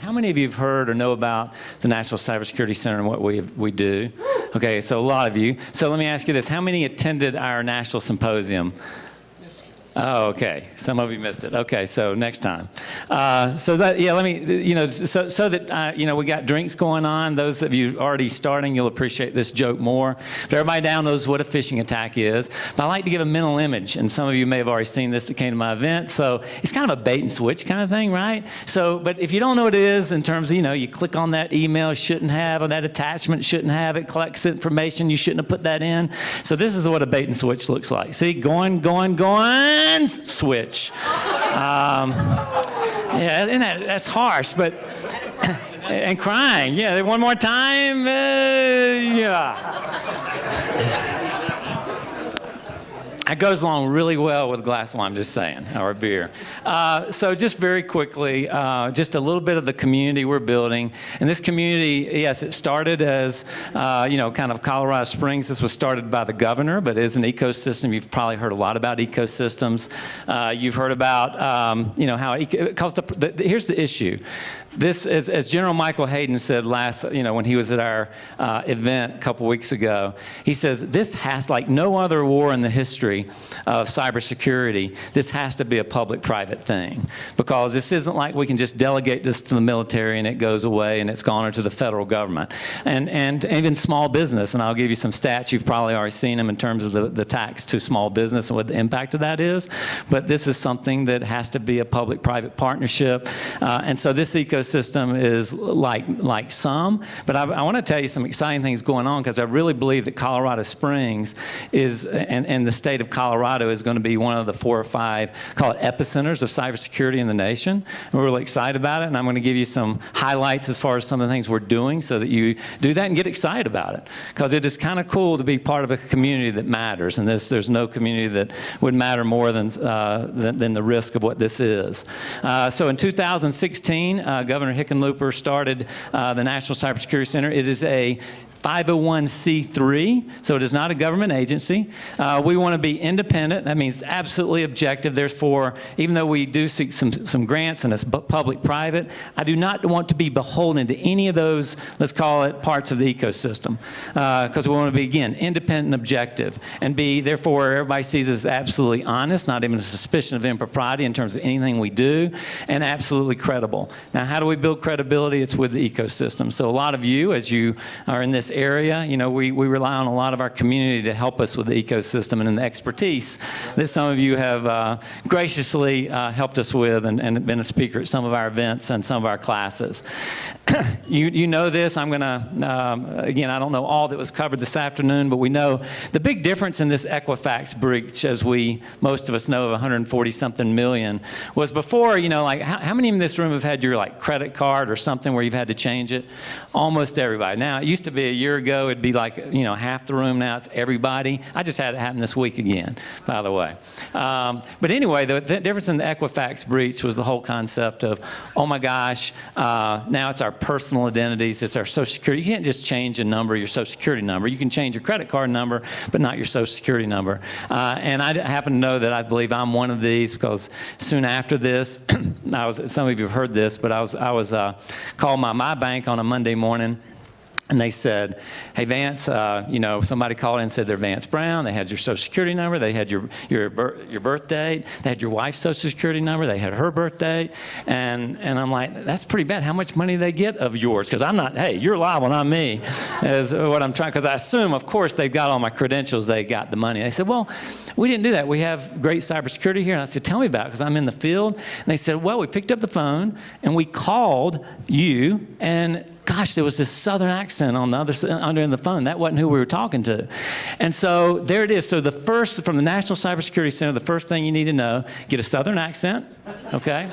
how many of you have heard or know about the National Cybersecurity Center and what we do? Okay, so a lot of you. So let me ask you this. How many attended our national symposium? Oh, okay. Some of you missed it. Okay, so next time. So that, yeah, let me, so that, we got drinks going on. Those of you already starting, you'll appreciate this joke more. But everybody down knows what a phishing attack is. But I like to give a mental image, and some of you may have already seen this that came to my event. So it's kind of a bait and switch kind of thing, right? So, but if you don't know what it is in terms of, you click on that email you shouldn't have, or that attachment shouldn't have, it collects information, you shouldn't have put that in. So this is what a bait and switch looks like. See, going, switch. Yeah, and that's harsh, but and crying. Yeah, one more time. Yeah. That goes along really well with a glass of wine, I'm just saying, or a beer. So just very quickly, just a little bit of the community we're building. And this community, yes, it started as, kind of Colorado Springs. This was started by the governor, but it is an ecosystem. You've probably heard a lot about ecosystems. You've heard about, how, because here's the issue. This, as General Michael Hayden said last, when he was at our event a couple weeks ago, he says, this has, like no other war in the history of cybersecurity, this has to be a public-private thing. Because this isn't like we can just delegate this to the military and it goes away and it's gone to the federal government. And even small business, and I'll give you some stats, you've probably already seen them in terms of the tax to small business and what the impact of that is. But this is something that has to be a public-private partnership. And so this ecosystem is like some, but I want to tell you some exciting things going on, because I really believe that Colorado Springs is, and the state of Colorado is going to be one of the 4 or 5, call it epicenters of cybersecurity in the nation. And we're really excited about it, and I'm going to give you some highlights as far as some of the things we're doing so that you do that and get excited about it, because it is kind of cool to be part of a community that matters, and there's no community that would matter more than the risk of what this is. So in 2016, Governor Hickenlooper started the National Cybersecurity Center. It is a 501c3, so it is not a government agency. We want to be independent. That means absolutely objective. Therefore, even though we do seek some grants and it's public-private, I do not want to be beholden to any of those, let's call it, parts of the ecosystem, because we want to be, again, independent and objective, and be, therefore, everybody sees us as absolutely honest, not even a suspicion of impropriety in terms of anything we do, and absolutely credible. Now, how do we build credibility? It's with the ecosystem. So a lot of you, as you are in this area, we rely on a lot of our community to help us with the ecosystem and the expertise that some of you have graciously helped us with and been a speaker at some of our events and some of our classes. You know this. I'm going to, again, I don't know all that was covered this afternoon, but we know the big difference in this Equifax breach, as most of us know, of 140-something million, was before, like how many in this room have had your credit card or something where you've had to change it? Almost everybody. Now, it used to be a year ago, it'd be half the room. Now it's everybody. I just had it happen this week again, by the way. But anyway, the difference in the Equifax breach was the whole concept of, oh my gosh, now it's our personal identities, it's our Social Security. You can't just change a number, your Social Security number. You can change your credit card number, but not your Social Security number. And I happen to know that I believe I'm one of these, because soon after this, some of you have heard this, but I was called by my bank on a Monday morning. And they said, hey, Vance, somebody called in and said they're Vance Brown. They had your Social Security number. They had your birth date. They had your wife's Social Security number. They had her birth date. And I'm like, that's pretty bad. How much money do they get of yours? Because I'm not, hey, you're liable, not me, is what I'm trying. Because I assume, of course, they've got all my credentials. They got the money. They said, well, we didn't do that. We have great cybersecurity here. And I said, tell me about it, because I'm in the field. And they said, well, we picked up the phone, and we called you, and gosh, there was this southern accent on the other end of the phone. That wasn't who we were talking to. And so there it is. So from the National Cybersecurity Center, the first thing you need to know, get a southern accent, okay?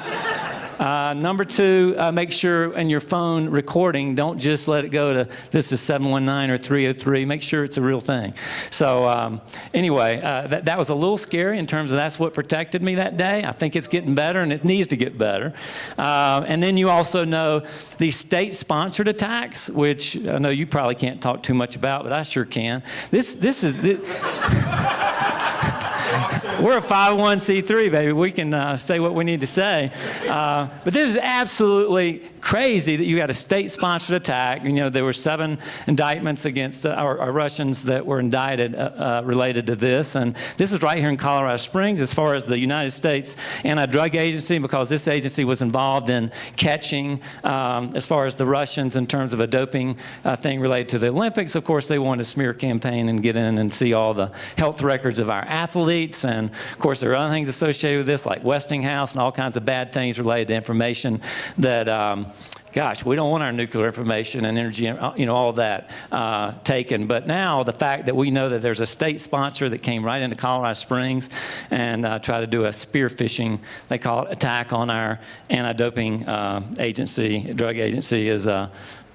Number 2, make sure in your phone recording, don't just let it go to this is 719 or 303. Make sure it's a real thing. So anyway, that was a little scary in terms of that's what protected me that day. I think it's getting better, and it needs to get better. And then you also know these state-sponsored attacks, which I know you probably can't talk too much about, but I sure can. This is... we're a 501c3, baby. We can say what we need to say. But this is absolutely crazy that you had a state-sponsored attack. You know, there were 7 indictments against our Russians that were indicted related to this. And this is right here in Colorado Springs as far as the United States Anti-Drug Agency, because this agency was involved in catching, as far as the Russians in terms of a doping thing related to the Olympics. Of course, they wanted a smear campaign and get in and see all the health records of our athletes. And of course, there are other things associated with this, like Westinghouse and all kinds of bad things related to information that, gosh, we don't want our nuclear information and energy, you know, all that taken. But now the fact that we know that there's a state sponsor that came right into Colorado Springs and tried to do a spear phishing, they call it, attack on our anti-doping agency, drug agency, is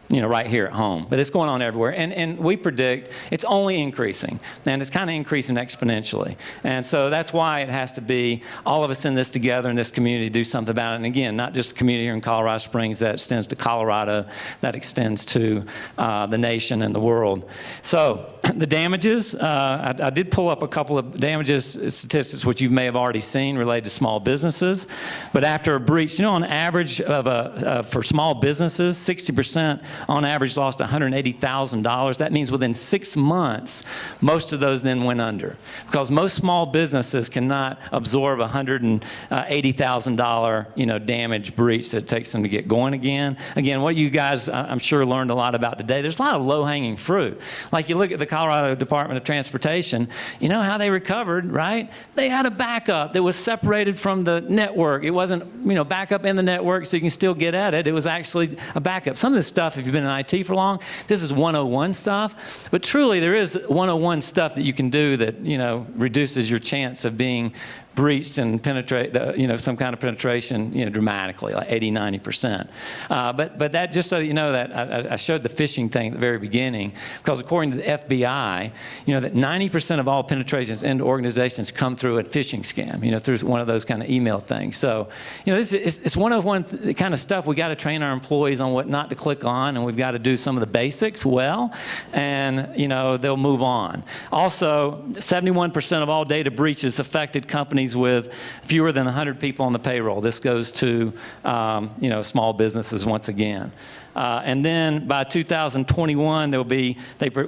you know, right here at home. But it's going on everywhere. And we predict it's only increasing. And it's kind of increasing exponentially. And so that's why it has to be all of us in this together in this community do something about it. And again, not just the community here in Colorado Springs, that extends to Colorado, that extends to the nation and the world. So the damages, I did pull up a couple of damages statistics, which you may have already seen related to small businesses. But after a breach, you know, on average for small businesses, 60% on average lost $180,000. That means within 6 months, most of those then went under, because most small businesses cannot absorb $180,000, you know, damage breach that it takes them to get going again. Again, what you guys, I'm sure, learned a lot about today, there's a lot of low-hanging fruit. Like you look at the Colorado Department of Transportation, you know how they recovered, right? They had a backup that was separated from the network. It wasn't, you know, backup in the network so you can still get at it. It was actually a backup. Some of this stuff, if you've been in IT for long, this is 101 stuff. But truly, there is 101 stuff that you can do that, you know, reduces your chance of being breached and penetrate, you know, some kind of penetration, you know, dramatically, like 80, 90%. But that, just so you know, that I showed the phishing thing at the very beginning, because according to the FBI, you know, that 90% of all penetrations into organizations come through a phishing scam, you know, through one of those kind of email things. So, you know, it's 101 kind of stuff. We got to train our employees on what not to click on, and we've got to do some of the basics well, and, you know, they'll move on. Also, 71% of all data breaches affected companies with fewer than 100 people on the payroll. This goes to, you know, small businesses once again. And then by 2021, there will be,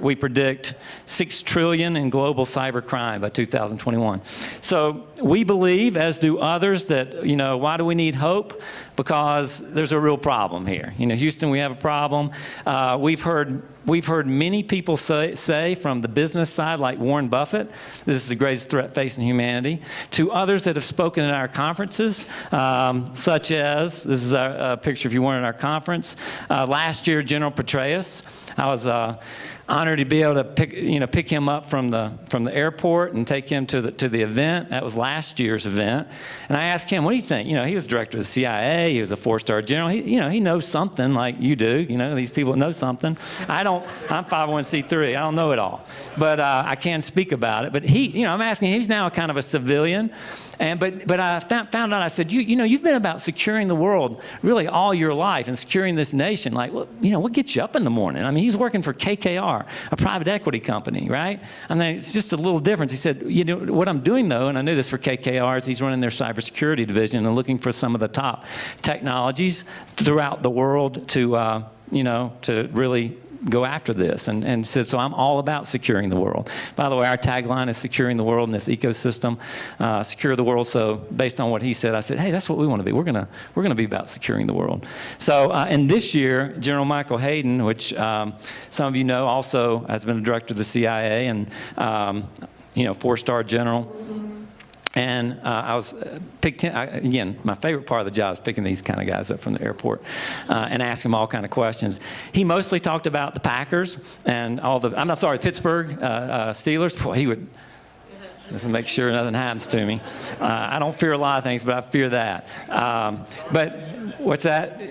we predict $6 trillion in global cyber crime by 2021. So we believe, as do others, that, you know, why do we need hope? Because there's a real problem here. You know, Houston, we have a problem. We've heard many people say from the business side, like Warren Buffett, this is the greatest threat facing humanity, to others that have spoken at our conferences, such as, this is a picture if you weren't at our conference, last year, General Petraeus. I was honored to be able to pick him up from the airport and take him to the event. That was last year's event. And I asked him, what do you think? You know, he was director of the CIA. He was a 4-star general. He knows something like you do. You know, these people know something. I'm 501c3. I don't know it all. But I can speak about it. But I'm asking, he's now kind of a civilian. But I found out, I said, you've been about securing the world really all your life and securing this nation. Like, well, you know, what gets you up in the morning? I mean, he's working for KKR, a private equity company, right? I mean, it's just a little difference. He said, you know, what I'm doing though, and I knew this for KKR, is he's running their cybersecurity division and looking for some of the top technologies throughout the world to, to really go after this, and said, so I'm all about securing the world. By the way, our tagline is securing the world in this ecosystem, secure the world. So based on what he said, I said, hey, that's what we want to be. We're gonna be about securing the world. So and this year, General Michael Hayden, which some of you know, also has been a director of the CIA and 4-star general. And I was picked him, again, my favorite part of the job is picking these kind of guys up from the airport and asking them all kind of questions. He mostly talked about the Packers and Pittsburgh Steelers. Boy, he would just make sure nothing happens to me. I don't fear a lot of things, but I fear that. But What's that?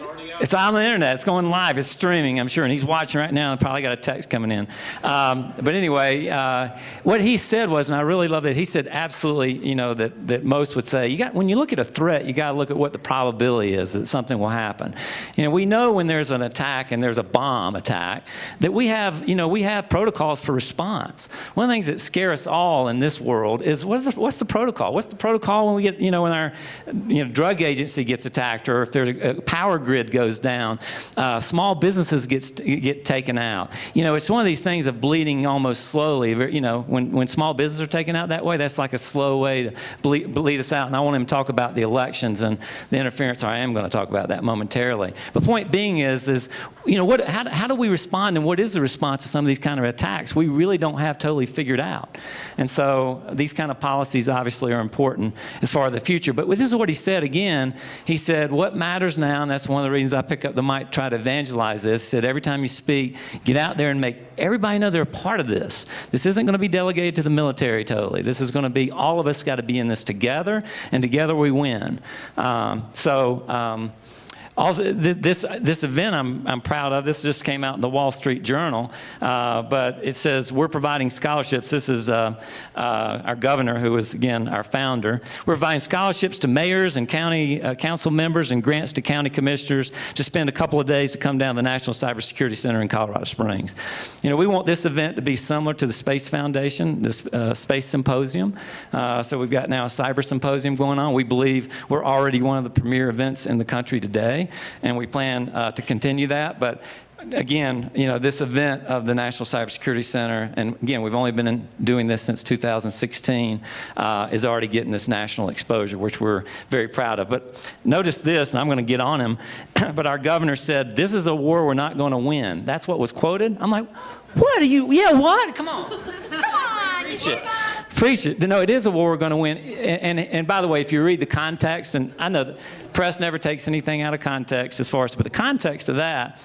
It's on the internet. It's going live. It's streaming, I'm sure. And he's watching right now and probably got a text coming in. But anyway, what he said was, and I really love it, he said absolutely, you know, that most would say, when you look at a threat, you got to look at what the probability is that something will happen. You know, we know when there's an attack and there's a bomb attack that we have protocols for response. One of the things that scare us all in this world is what's the protocol? What's the protocol when we get, when our drug agency gets attacked, or if there's a power grid goes down, small businesses get taken out. It's one of these things of bleeding almost slowly. When small businesses are taken out that way, that's like a slow way to bleed us out. And I want him to talk about the elections and the interference. I am going to talk about that momentarily. The point being is how do we respond, and what is the response to some of these kind of attacks? We really don't have totally figured out. And so these kind of policies obviously are important as far as the future. But this is what he said again. He said, what matters now, and that's one of the reasons I pick up the mic to try to evangelize this, he said every time you speak, get out there and make everybody know they're a part of this. This isn't going to be delegated to the military totally. This is going to be, all of us got to be in this together, and together we win. Also, this event I'm proud of. This just came out in the Wall Street Journal, but it says we're providing scholarships. This is our governor, who is again our founder. We're providing scholarships to mayors and county council members, and grants to county commissioners to spend a couple of days to come down to the National Cybersecurity Center in Colorado Springs. We want this event to be similar to the Space Foundation, this Space Symposium. So we've got now a Cyber Symposium going on. We believe we're already one of the premier events in the country today, and we plan to continue that. But again, this event of the National Cybersecurity Center, and again, we've only been doing this since 2016, is already getting this national exposure, which we're very proud of. But notice this, and I'm going to get on him, but our governor said, this is a war we're not going to win. That's what was quoted. I'm like, what are you, what? Come on. Come on. Preach it. Preach it. No, it is a war we're going to win. And by the way, if you read the context, and I know the press never takes anything out of context as far as, but the context of that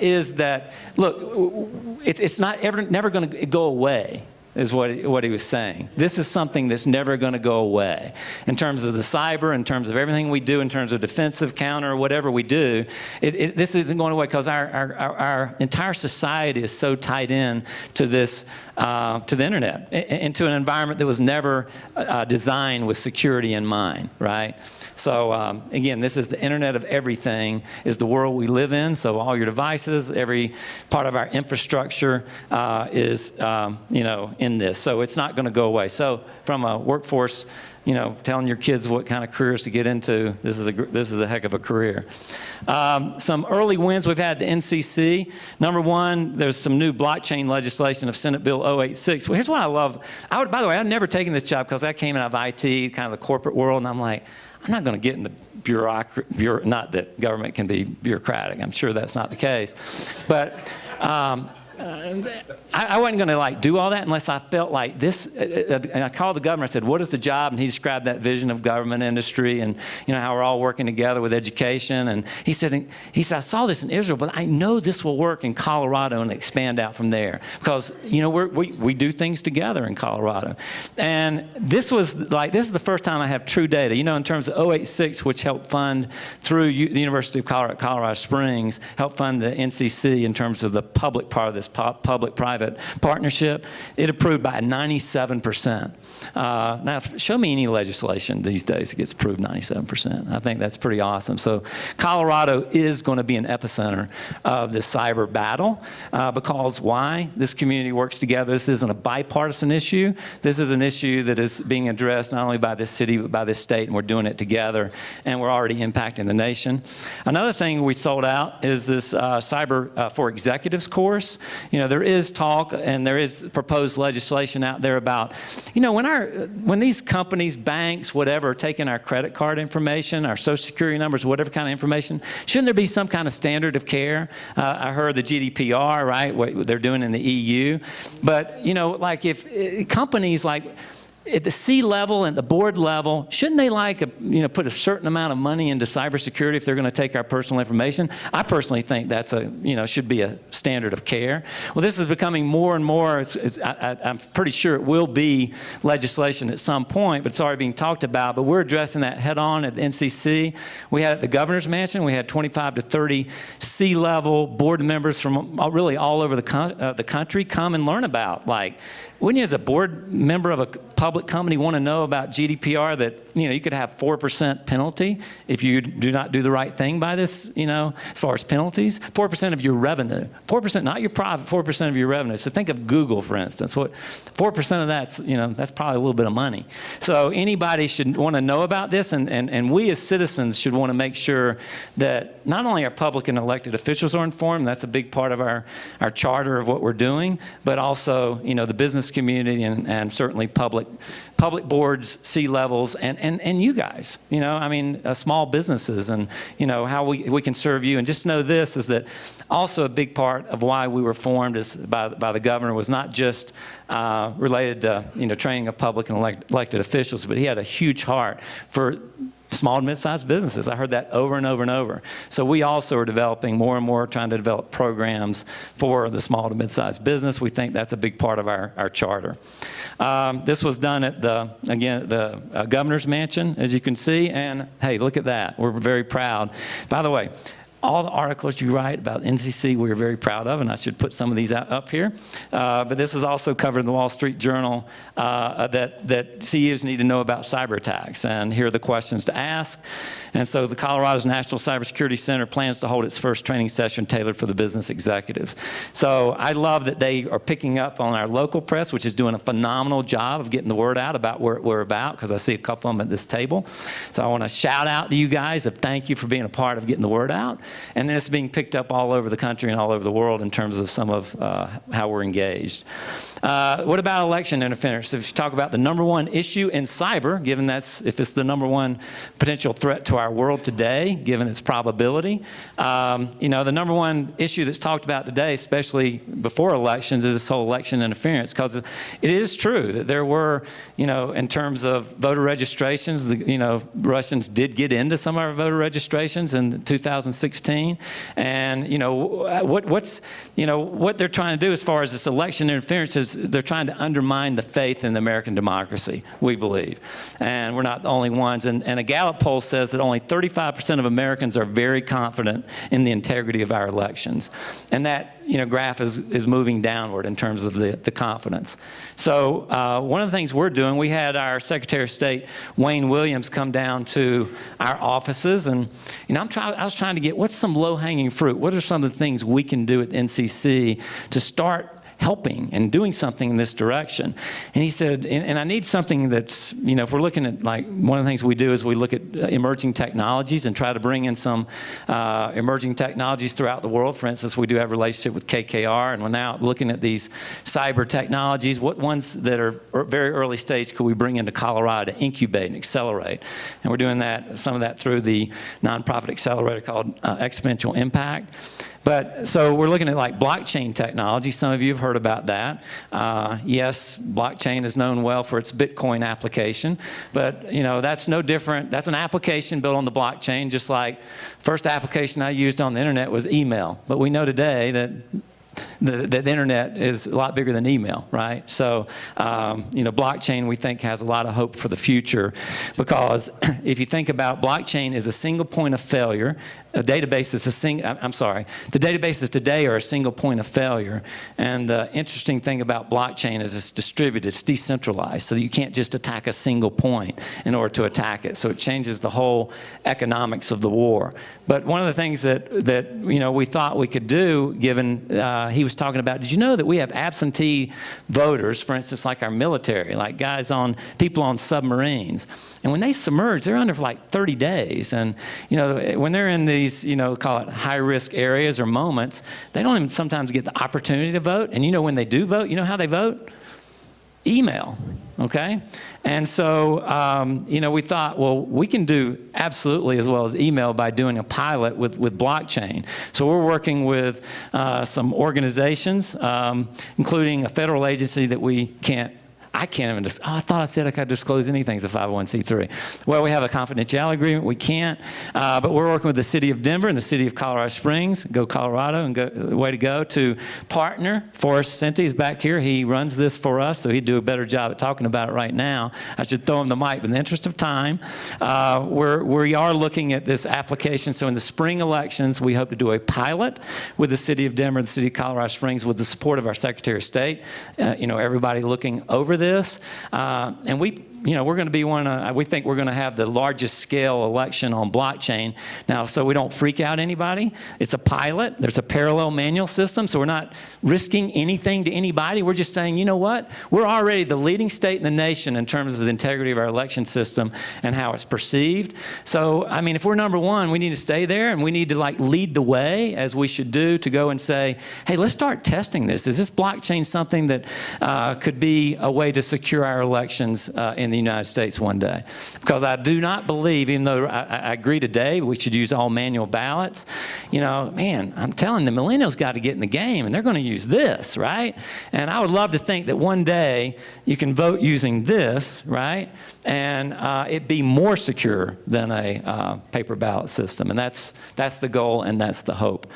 is that, look, it's never going to go away, is what he was saying. This is something that's never going to go away. In terms of the cyber, in terms of everything we do, in terms of defensive, counter, whatever we do, this isn't going away, because our entire society is so tied in to this, to the internet, into an environment that was never designed with security in mind, right? So again, this is the internet of everything, is the world we live in. So all your devices, every part of our infrastructure is, in this. So it's not going to go away. So from a workforce, telling your kids what kind of careers to get into, this is a heck of a career. Some early wins we've had at the NCC. Number one, there's some new blockchain legislation of Senate Bill 086. Well, here's what I love. By the way, I've never taken this job because I came out of IT, kind of the corporate world, and I'm like, I'm not going to get in the bureaucracy, not that government can be bureaucratic. I'm sure that's not the case. But I wasn't going to do all that unless I felt like this. And I called the governor. I said, "What is the job?" And he described that vision of government industry, and how we're all working together with education. And he said, "I saw this in Israel, but I know this will work in Colorado and expand out from there, because we do things together in Colorado." And this is the first time I have true data. In terms of 086, which helped fund through the University of Colorado Springs, helped fund the NCC in terms of the public part of this public-private partnership, it approved by 97%. Now, show me any legislation these days that gets approved 97%. I think that's pretty awesome. So Colorado is going to be an epicenter of this cyber battle, because why? This community works together. This isn't a bipartisan issue. This is an issue that is being addressed not only by this city, but by this state, and we're doing it together, and we're already impacting the nation. Another thing we sold out is this Cyber for Executives course. There is talk and there is proposed legislation out there about, when these companies, banks, whatever, are taking our credit card information, our social security numbers, whatever kind of information, shouldn't there be some kind of standard of care? I heard the GDPR, right, what they're doing in the EU. But, if companies at the C level and the board level, shouldn't they put a certain amount of money into cybersecurity if they're going to take our personal information? I personally think that's should be a standard of care. Well, this is becoming more and more. I'm pretty sure it will be legislation at some point, but it's already being talked about. But we're addressing that head on at the NCC. We had at the governor's mansion, we had 25 to 30 C-level board members from really all over the country come and learn about, wouldn't you as a board member of a public company want to know about GDPR that, you could have 4% penalty if you do not do the right thing by this, as far as penalties? 4% of your revenue. 4%, not your profit, 4% of your revenue. So think of Google, for instance. 4% of that's, that's probably a little bit of money. So anybody should want to know about this, and we as citizens should want to make sure that not only our public and elected officials are informed, that's a big part of our charter of what we're doing, but also, the business community and certainly public boards, C-levels, and you guys, small businesses, and, how we can serve you. And just know this is that also a big part of why we were formed is by the governor was not just related to, training of public and elected officials, but he had a huge heart for small and mid-sized businesses. I heard that over and over and over. So we also are developing more and more, trying to develop programs for the small to mid-sized business. We think that's a big part of our charter. This was done at the governor's mansion, as you can see, and hey, look at that. We're very proud. By the way, all the articles you write about NCC we're very proud of, and I should put some of these up here. But this is also covered in the Wall Street Journal that CEOs need to know about cyber attacks, and here are the questions to ask. And so the Colorado's National Cybersecurity Center plans to hold its first training session tailored for the business executives. So I love that they are picking up on our local press, which is doing a phenomenal job of getting the word out about what we're about, because I see a couple of them at this table. So I want to shout out to you guys of thank you for being a part of getting the word out. And then it's being picked up all over the country and all over the world in terms of some of how we're engaged. What about election interference? If you talk about the #1 issue in cyber, given if it's the #1 potential threat to our world today, given its probability, the #1 issue that's talked about today, especially before elections, is this whole election interference. Because it is true that there were, in terms of voter registrations, Russians did get into some of our voter registrations in 2016, and what they're trying to do as far as this election interference is they're trying to undermine the faith in the American democracy, we believe. And we're not the only ones. And a Gallup poll says that only 35% of Americans are very confident in the integrity of our elections. And that graph is moving downward in terms of the confidence. So one of the things we're doing, we had our Secretary of State, Wayne Williams, come down to our offices, and I was trying to get what's some low-hanging fruit. What are some of the things we can do at NCC to start helping and doing something in this direction? And he said, and I need something that's, if we're looking at, one of the things we do is we look at emerging technologies and try to bring in some emerging technologies throughout the world. For instance, we do have a relationship with KKR, and we're now looking at these cyber technologies. What ones that are very early stage could we bring into Colorado to incubate and accelerate? And we're doing some of that through the nonprofit accelerator called Exponential Impact. But so we're looking at blockchain technology. Some of you have heard about that. Yes, blockchain is known well for its Bitcoin application, but that's no different. That's an application built on the blockchain, just like first application I used on the internet was email. But we know today that the internet is a lot bigger than email, right? So, blockchain we think has a lot of hope for the future, because if you think about blockchain is a single point of failure. The databases today are a single point of failure. And the interesting thing about blockchain is it's distributed, it's decentralized, so that you can't just attack a single point in order to attack it. So it changes the whole economics of the war. But one of the things that we thought we could do, given he was talking about, did you know that we have absentee voters, for instance, like our military, like people on submarines. And when they submerge, they're under for 30 days. And, when they're in these, call it high-risk areas or moments, they don't even sometimes get the opportunity to vote. And when they do vote, you know how they vote? Email, okay? And so, we thought, well, we can do absolutely as well as email by doing a pilot with blockchain. So we're working with some organizations, including a federal agency that we can't I can't even I thought I said I could disclose anything as a 501c3. Well, we have a confidentiality agreement. We can't. But we're working with the city of Denver and the city of Colorado Springs. Go Colorado, and way to go, to partner. Forrest Senti is back here. He runs this for us, so he'd do a better job at talking about it right now. I should throw him the mic, but in the interest of time, we are looking at this application. So in the spring elections, we hope to do a pilot with the city of Denver and the city of Colorado Springs with the support of our Secretary of State. Everybody looking over this. And we're going to be we think we're going to have the largest scale election on blockchain. Now, so we don't freak out anybody. It's a pilot. There's a parallel manual system, so we're not risking anything to anybody. We're just saying, you know what? We're already the leading state in the nation in terms of the integrity of our election system and how it's perceived. So, I mean, if we're number one, we need to stay there, and we need to lead the way, as we should do, to go and say, hey, let's start testing this. Is this blockchain something that could be a way to secure our elections in the United States one day? Because I do not believe, even though I agree today we should use all manual ballots, man, I'm telling the millennials got to get in the game, and they're going to use this, right? And I would love to think that one day you can vote using this, right? And it be more secure than a paper ballot system. And that's the goal, and that's the hope.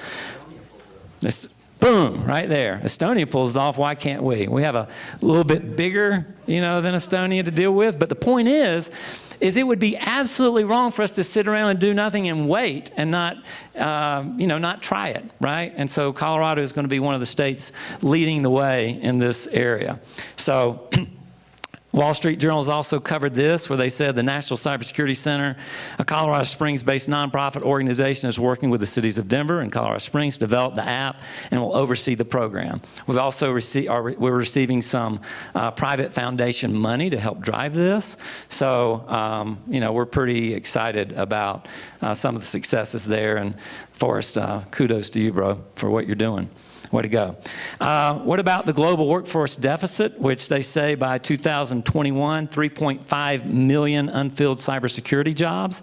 Boom, right there. Estonia pulls it off. Why can't we? We have a little bit bigger, than Estonia to deal with. But the point is it would be absolutely wrong for us to sit around and do nothing and wait and not try it, right? And so Colorado is going to be one of the states leading the way in this area. So Wall Street Journal has also covered this, where they said the National Cybersecurity Center, a Colorado Springs-based nonprofit organization, is working with the cities of Denver and Colorado Springs to develop the app and will oversee the program. We've also we're receiving some private foundation money to help drive this. So, we're pretty excited about some of the successes there. And Forrest, kudos to you, bro, for what you're doing. Way to go. What about the global workforce deficit, which they say by 2021, 3.5 million unfilled cybersecurity jobs?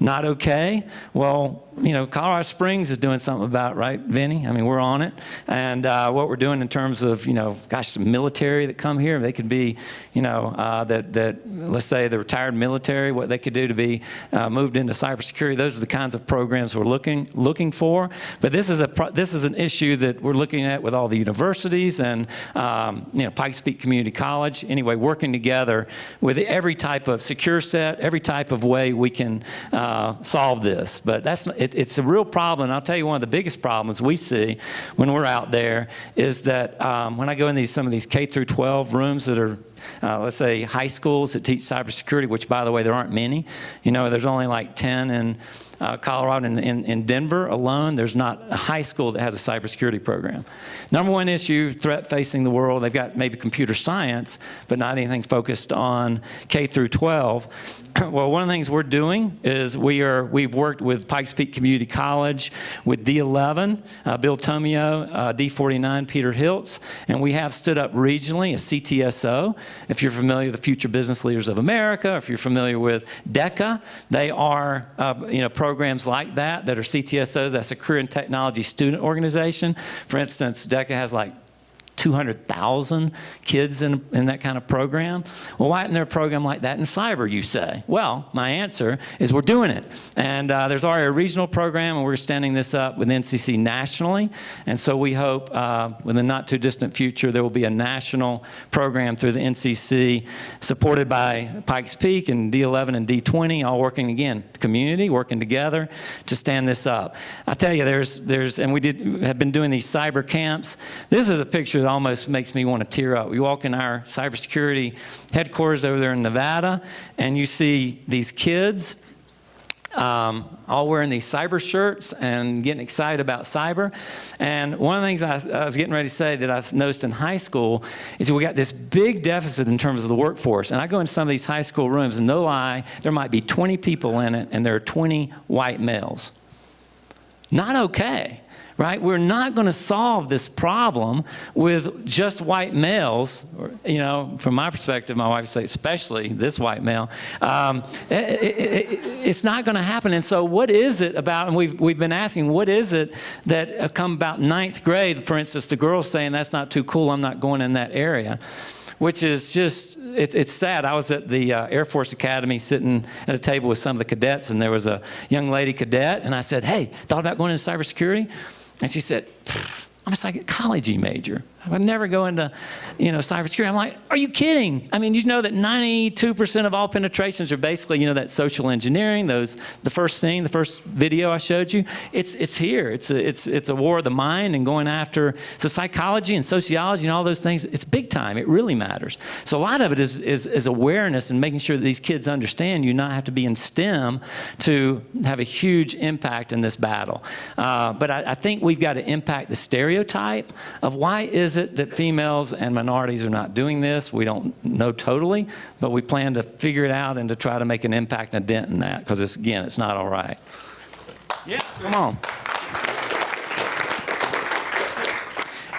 Not okay. Well, Colorado Springs is doing something about it, right, Vinny? I mean, we're on it. And what we're doing in terms of, the military that come here, they could be, let's say the retired military, what they could do to be moved into cybersecurity. Those are the kinds of programs we're looking for. But this is an issue that we're looking at with all the universities and, Pikes Peak Community College. Anyway, working together with every type of secure set, every type of way we can solve this. But it's a real problem. And I'll tell you, one of the biggest problems we see when we're out there is that when I go in some of these K through 12 rooms that are let's say high schools that teach cybersecurity, which, by the way, there aren't many. There's only like 10 in Colorado. In Denver alone, there's not a high school that has a cybersecurity program. Number one issue, threat facing the world, they've got maybe computer science, but not anything focused on K through 12. Well, one of the things we're doing is we've worked with Pikes Peak Community College, with D11, Bill Tomio, D49, Peter Hiltz, and we have stood up regionally a CTSO. If you're familiar with the Future Business Leaders of America, if you're familiar with DECA, they are programs like that are CTSOs. That's a Career and Technology Student Organization. For instance, DECA has like 200,000 kids in that kind of program. Well, why isn't there a program like that in cyber, you say? Well, my answer is we're doing it. And there's already a regional program, and we're standing this up with NCC nationally. And so we hope within the not too distant future there will be a national program through the NCC supported by Pikes Peak and D11 and D20, all working, again, community, working together to stand this up. I tell you, and we have been doing these cyber camps. This is a picture that almost makes me want to tear up. We walk in our cybersecurity headquarters over there in Nevada, and you see these kids all wearing these cyber shirts and getting excited about cyber. And one of the things I was getting ready to say that I noticed in high school is we got this big deficit in terms of the workforce. And I go into some of these high school rooms, and no lie, there might be 20 people in it, and there are 20 white males. Not okay. Right? We're not going to solve this problem with just white males. From my perspective, my wife would say, especially this white male. It's not going to happen. And so what is it about, and we've been asking, what is it that come about ninth grade, for instance, the girls saying, that's not too cool, I'm not going in that area. which is just, it's sad. I was at the Air Force Academy sitting at a table with some of the cadets, and there was a young lady cadet, and I said, hey, thought about going into cybersecurity? And she said, I'm a psychology major. I would never go into, cybersecurity. I'm like, are you kidding? I mean, you know that 92% of all penetrations are basically, that social engineering, the first scene, the first video I showed you. It's here. It's a war of the mind and going after. So psychology and sociology and all those things, it's big time. It really matters. So a lot of it is awareness and making sure that these kids understand you not have to be in STEM to have a huge impact in this battle. But I think we've got to impact the stereotype of why is it that females and minorities are not doing this. We don't know totally, but we plan to figure it out and to try to make an impact and a dent in that, because it's not all right. Yeah, come on.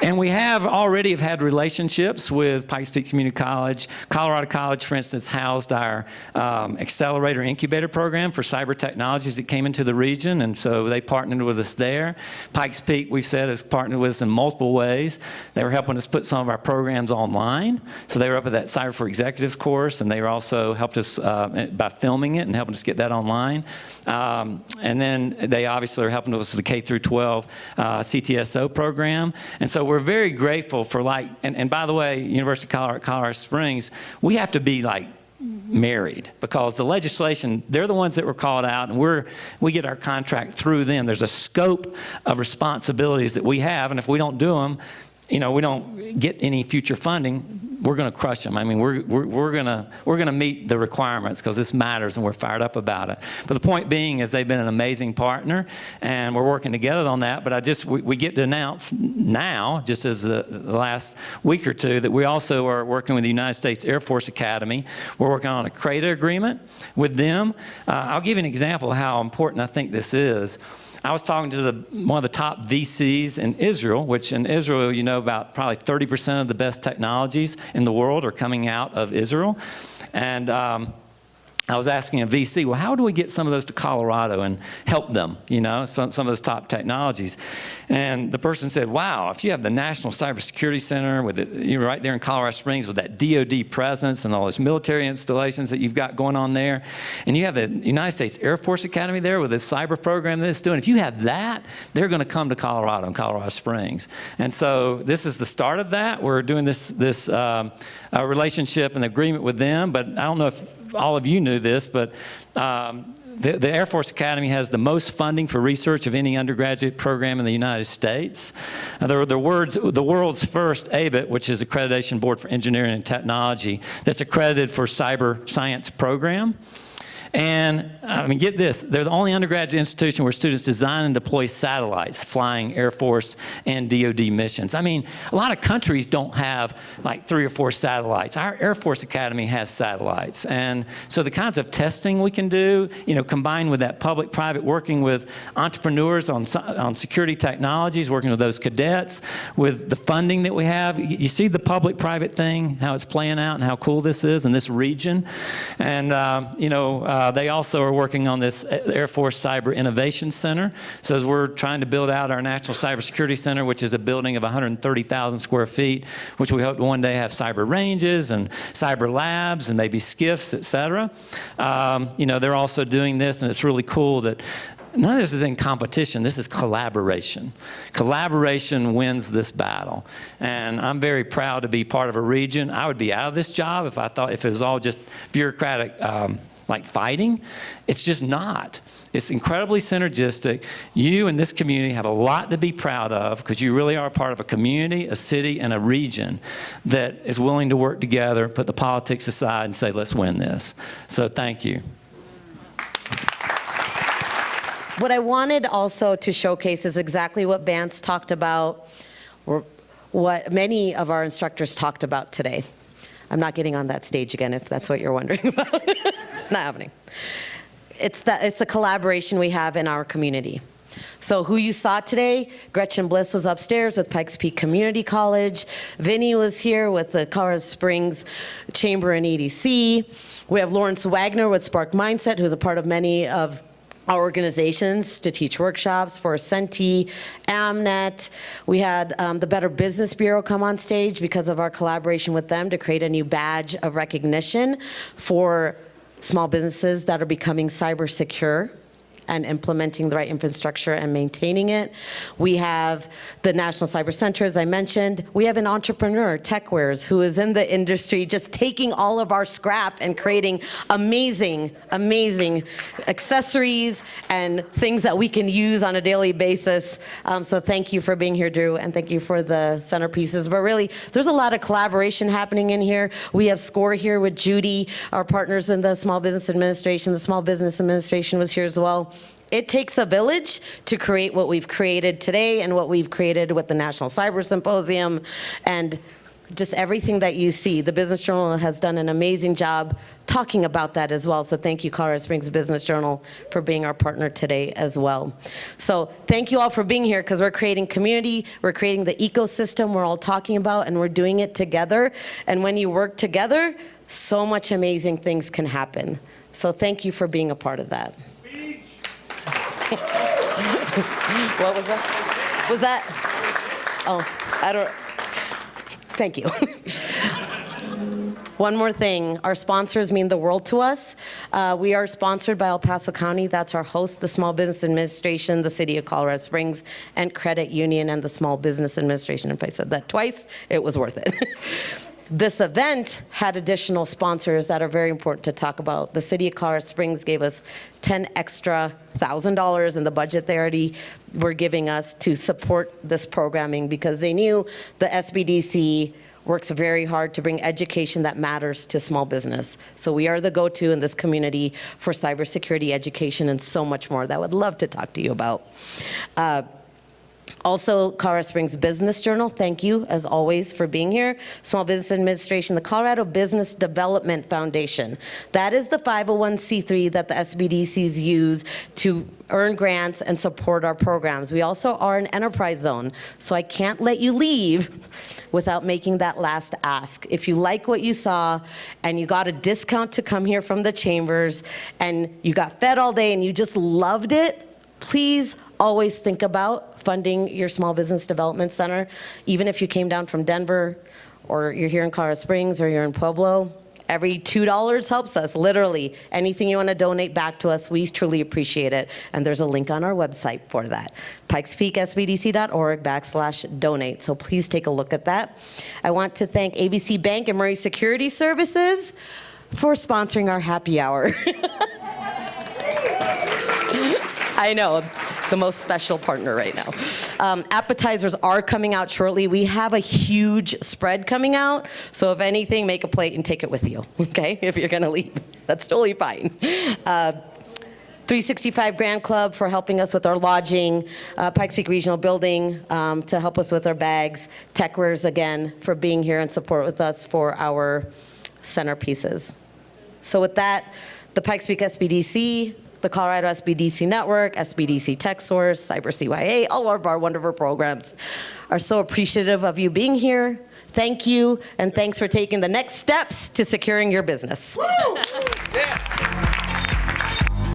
And we already have had relationships with Pikes Peak Community College. Colorado College, for instance, housed our accelerator incubator program for cyber technologies that came into the region, and so they partnered with us there. Pikes Peak, we said, has partnered with us in multiple ways. They were helping us put some of our programs online. So they were up at that Cyber for Executives course, and they also helped us by filming it and helping us get that online. And then they obviously are helping us with the K through 12 CTSO program. And so we're very grateful for and by the way, University of Colorado Springs, we have to be married, because the legislation, they're the ones that were called out, and we get our contract through them. There's a scope of responsibilities that we have, and if we don't do them, we don't get any future funding, we're going to crush them. I mean, we're going to meet the requirements, because this matters and we're fired up about it. But the point being is they've been an amazing partner, and we're working together on that. But we get to announce now, just as the last week or two, that we also are working with the United States Air Force Academy. We're working on a CRADA agreement with them. I'll give you an example of how important I think this is. I was talking to one of the top VCs in Israel, which in Israel, about probably 30% of the best technologies in the world are coming out of Israel. And I was asking a VC, well, how do we get some of those to Colorado and help them, some of those top technologies? And the person said, wow, if you have the National Cybersecurity Center you're right there in Colorado Springs with that DoD presence and all those military installations that you've got going on there, and you have the United States Air Force Academy there with this cyber program that it's doing, if you have that, they're going to come to Colorado and Colorado Springs. And so this is the start of that. We're doing this relationship and agreement with them, but I don't know if all of you knew this, but the Air Force Academy has the most funding for research of any undergraduate program in the United States. They're the world's first ABIT, which is Accreditation Board for Engineering and Technology, that's accredited for cyber science program. And I mean, get this, they're the only undergraduate institution where students design and deploy satellites flying Air Force and DoD missions. I mean, a lot of countries don't have 3 or 4 satellites. Our Air Force Academy has satellites. And so the kinds of testing we can do, combined with that public-private, working with entrepreneurs on security technologies, working with those cadets, with the funding that we have. You see the public-private thing, how it's playing out and how cool this is in this region. And, they also are working on this Air Force Cyber Innovation Center. So as we're trying to build out our National Cybersecurity Center, which is a building of 130,000 square feet, which we hope to one day have cyber ranges and cyber labs and maybe SCIFs, et cetera. They're also doing this, and it's really cool that none of this is in competition. This is collaboration. Collaboration wins this battle. And I'm very proud to be part of a region. I would be out of this job if it was all just bureaucratic fighting. It's just not. It's incredibly synergistic. You and this community have a lot to be proud of, because you really are part of a community, a city, and a region that is willing to work together, put the politics aside, and say, let's win this. So thank you. What I wanted also to showcase is exactly what Vance talked about, or what many of our instructors talked about today. I'm not getting on that stage again, if that's what you're wondering about. It's not happening. It's the collaboration we have in our community. So who you saw today, Gretchen Bliss was upstairs with Pikes Peak Community College. Vinny was here with the Colorado Springs Chamber and EDC. We have Lawrence Wagner with Spark Mindset, who's a part of many of our organizations to teach workshops for Senti, Amnet. We had the Better Business Bureau come on stage because of our collaboration with them to create a new badge of recognition for small businesses that are becoming cyber secure and implementing the right infrastructure and maintaining it. We have the National Cyber Center, as I mentioned. We have an entrepreneur, TechWares, who is in the industry just taking all of our scrap and creating amazing, amazing accessories and things that we can use on a daily basis. So thank you for being here, Drew, and thank you for the centerpieces. But really, there's a lot of collaboration happening in here. We have SCORE here with Judy, our partners in the Small Business Administration. The Small Business Administration was here as well. It takes a village to create what we've created today and what we've created with the National Cyber Symposium and just everything that you see. The Business Journal has done an amazing job talking about that as well. So thank you, Colorado Springs Business Journal, for being our partner today as well. So thank you all for being here, because we're creating community, we're creating the ecosystem we're all talking about, and we're doing it together. And when you work together, so much amazing things can happen. So thank you for being a part of that. What was that? Was that? Oh, I don't. Thank you. One more thing, our sponsors mean the world to us. We are sponsored by El Paso County. That's our host, the Small Business Administration, the City of Colorado Springs, and Credit Union, and the Small Business Administration. If I said that twice, it was worth it. This event had additional sponsors that are very important to talk about. The City of Colorado Springs gave us $10,000 extra in the budget they already were giving us to support this programming, because they knew the SBDC works very hard to bring education that matters to small business. So we are the go-to in this community for cybersecurity education and so much more that I would love to talk to you about. Also, Colorado Springs Business Journal, thank you, as always, for being here. Small Business Administration, the Colorado Business Development Foundation. That is the 501c3 that the SBDCs use to earn grants and support our programs. We also are an enterprise zone, so I can't let you leave without making that last ask. If you like what you saw and you got a discount to come here from the chambers and you got fed all day and you just loved it, please always think about funding your Small Business Development Center. Even if you came down from Denver, or you're here in Colorado Springs, or you're in Pueblo, every $2 helps us, literally. Anything you want to donate back to us, we truly appreciate it. And there's a link on our website for that, pikespeaksbdc.org/donate. So please take a look at that. I want to thank ABC Bank and Murray Security Services for sponsoring our happy hour. I know, the most special partner right now. Appetizers are coming out shortly. We have a huge spread coming out, so if anything, make a plate and take it with you, okay? If you're gonna leave, that's totally fine. 365 Grand Club for helping us with our lodging, Pikes Peak Regional Building to help us with our bags, TechWares again for being here and support with us for our centerpieces. So with that, the Pikes Peak SBDC, the Colorado SBDC Network, SBDC TechSource, Cyber CYA, all of our wonderful programs are so appreciative of you being here. Thank you, and thanks for taking the next steps to securing your business. Woo! Yes.